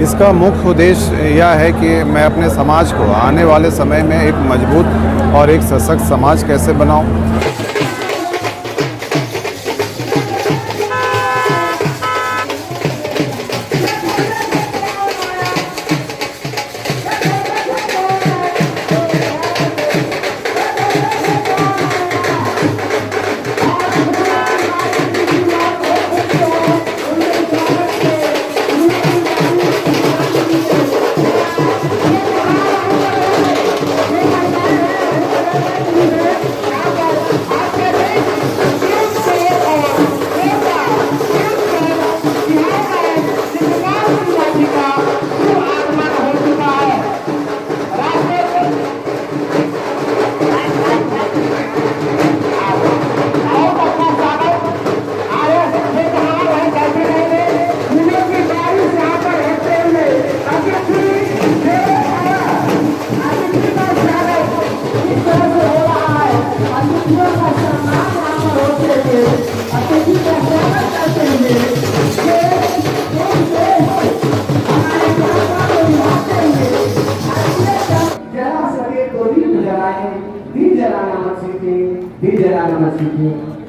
इसका मुख्य उद्देश्य यह है कि मैं अपने समाज को आने वाले समय में एक मजबूत और एक सशक्त समाज कैसे बनाऊं।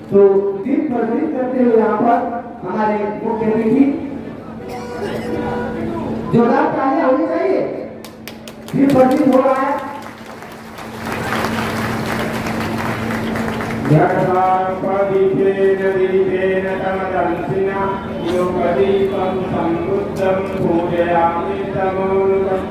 तो दीप प्रज्वलित करते हुए यहाँ पर हमारे मुख्य अतिथि जोरदार तालियां होनी चाहिए। दीप प्रज्वलित हो रहा है। दीपेन दीपेन तमदंसिना योगदीपं संबुद्धं पूजयामि तमोरुगं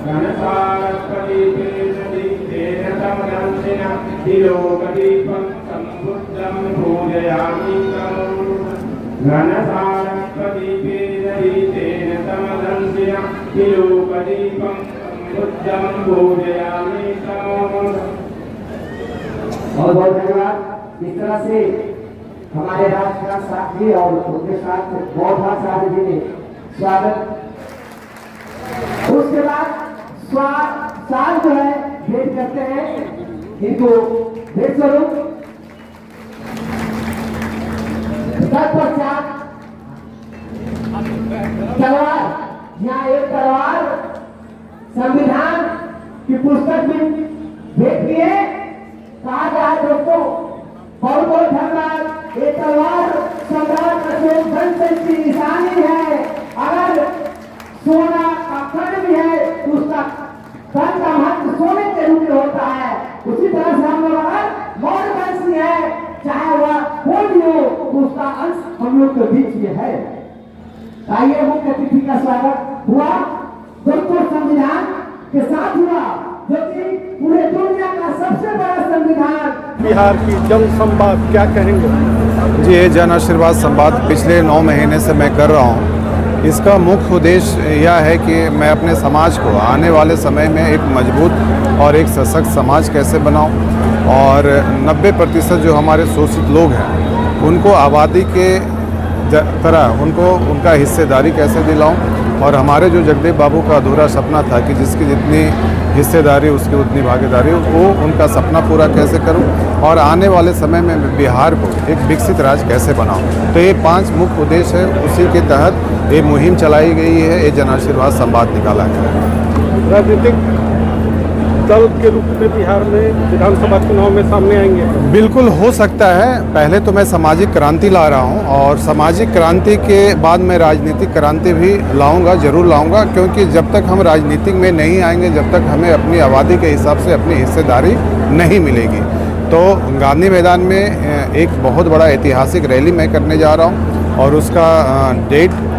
घनसारस्वदीपेन दीपेन तमदंसिना योगदीपं संबुद्धं पूजयामि तमोरुगं घनसारस्वदीपेन दीपेन तमदंसिना योगदीपं संबुद्धं पूजयामि तमोरुगं। बहुत बहुत धन्यवाद। इस तरह से हमारे राष्ट्र का साथी और उनके साथ बहुत सारे जी ने स्वागत। उसके बाद साल जो है भेंट करते हैं इनको भेंट स्वरूप। तत्पश्चात तलवार, यहाँ एक तलवार संविधान की पुस्तक भी भेंट किए। कहा जाए दोस्तों बहुत बहुत धन्यवाद। ये तलवार सम्राट अशोक धन की निशानी है। अगर सोना का कण भी है तो उसका कण का महत्व सोने के रूप में होता है। उसी तरह से हम लोग अगर मौर्य वंशी है चाहे वह कोई भी हो तो उसका अंश हम लोग के बीच में है। आइए मुख्य अतिथि का स्वागत हुआ दोस्तों संविधान के साथ हुआ जो कि पूरे दुनिया का सबसे बड़ा संविधान। बिहार की जन संवाद क्या कहेंगे? जी, ये जन आशीर्वाद संवाद पिछले 9 महीने से मैं कर रहा हूँ। इसका मुख्य उद्देश्य यह है कि मैं अपने समाज को आने वाले समय में एक मजबूत और एक सशक्त समाज कैसे बनाऊं और 90% जो हमारे शोषित लोग हैं उनको आबादी के तरह उनको उनका हिस्सेदारी कैसे दिलाऊं और हमारे जो जगदेव बाबू का अधूरा सपना था कि जिसकी जितनी हिस्सेदारी उसकी उतनी भागीदारी, वो उनका सपना पूरा कैसे करूं और आने वाले समय में बिहार को एक विकसित राज्य कैसे बनाऊं। तो ये 5 मुख्य उद्देश्य है, उसी के तहत ये मुहिम चलाई गई है। ये जन आशीर्वाद संवाद निकाला गया है। राजनीतिक दल के रूप में बिहार में विधानसभा चुनाव में सामने आएंगे? बिल्कुल हो सकता है। पहले तो मैं सामाजिक क्रांति ला रहा हूं और सामाजिक क्रांति के बाद मैं राजनीतिक क्रांति भी लाऊंगा, जरूर लाऊंगा, क्योंकि जब तक हम राजनीतिक में नहीं आएंगे, जब तक हमें अपनी आबादी के हिसाब से अपनी हिस्सेदारी नहीं मिलेगी। तो गांधी मैदान में एक बहुत बड़ा ऐतिहासिक रैली मैं करने जा रहा हूँ और उसका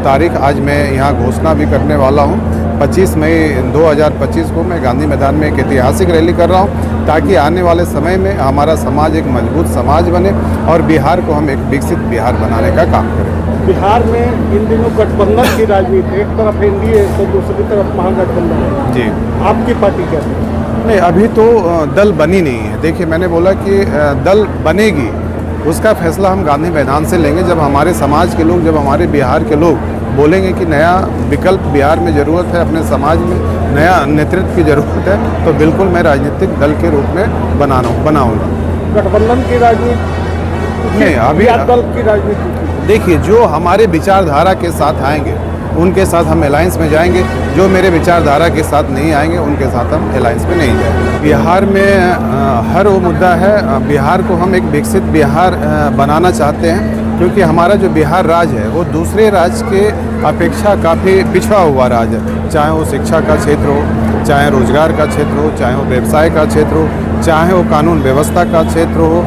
तारीख आज मैं यहाँ घोषणा भी करने वाला हूँ। 25 मई 2025 को मैं गांधी मैदान में एक ऐतिहासिक रैली कर रहा हूँ ताकि आने वाले समय में हमारा समाज एक मजबूत समाज बने और बिहार को हम एक विकसित बिहार बनाने का काम करें। बिहार में इन दिनों गठबंधन की राजनीति, एक तरफ एनडीए तो दूसरी तरफ महागठबंधन है। जी, आपकी पार्टी कैसे? नहीं, अभी तो दल बनी नहीं है। देखिए, मैंने बोला कि दल बनेगी, उसका फैसला हम गांधी मैदान से लेंगे। जब हमारे समाज के लोग, जब हमारे बिहार के लोग बोलेंगे कि नया विकल्प बिहार में ज़रूरत है, अपने समाज में नया नेतृत्व की ज़रूरत है, तो बिल्कुल मैं राजनीतिक दल के रूप में बनाऊंगा। गठबंधन की राजनीति नहीं, अभी दल की राजनीति। देखिए, जो हमारे विचारधारा के साथ आएंगे उनके साथ हम अलायंस में जाएंगे। जो मेरे विचारधारा के साथ नहीं आएंगे उनके साथ हम अलायंस में नहीं जाएंगे। बिहार में हर वो मुद्दा है, बिहार को हम एक विकसित बिहार बनाना चाहते हैं, क्योंकि हमारा जो बिहार राज्य है वो दूसरे राज्य के अपेक्षा काफ़ी पिछड़ा हुआ राज्य है। चाहे वो शिक्षा का क्षेत्र हो, चाहे रोजगार का क्षेत्र हो, चाहे वो व्यवसाय का क्षेत्र हो, चाहे वो कानून व्यवस्था का क्षेत्र हो,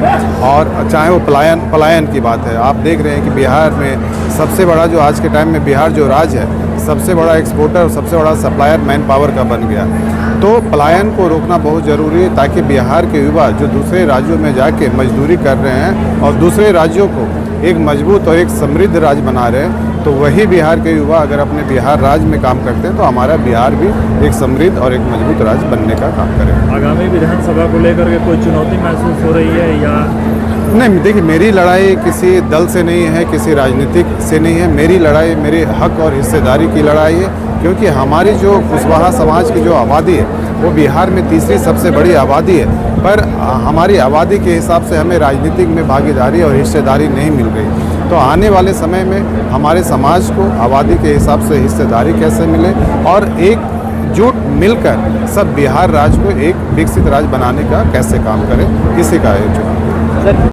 और चाहे वो पलायन की बात है। आप देख रहे हैं कि बिहार में सबसे बड़ा जो आज के टाइम में बिहार जो राज्य है, सबसे बड़ा एक्सपोर्टर और सबसे बड़ा सप्लायर मैन पावर का बन गया। तो पलायन को रोकना बहुत ज़रूरी है, ताकि बिहार के युवा जो दूसरे राज्यों में जाके मजदूरी कर रहे हैं और दूसरे राज्यों को एक मजबूत और एक समृद्ध राज्य बना रहे हैं, तो वही बिहार के युवा अगर अपने बिहार राज्य में काम करते हैं तो हमारा बिहार भी एक समृद्ध और एक मजबूत राज्य बनने का काम करेगा। आगामी विधानसभा को लेकर के कोई चुनौती महसूस हो रही है या नहीं? देखिए, मेरी लड़ाई किसी दल से नहीं है, किसी राजनीतिक से नहीं है। मेरी लड़ाई मेरे हक और हिस्सेदारी की लड़ाई है, क्योंकि हमारी जो कुशवाहा समाज की जो आबादी है वो बिहार में तीसरी सबसे बड़ी आबादी है, पर हमारी आबादी के हिसाब से हमें राजनीतिक में भागीदारी और हिस्सेदारी नहीं मिल रही। तो आने वाले समय में हमारे समाज को आबादी के हिसाब से हिस्सेदारी कैसे मिले और एकजुट मिलकर सब बिहार राज्य को एक विकसित राज्य बनाने का कैसे काम करें, इसी का आयोजन।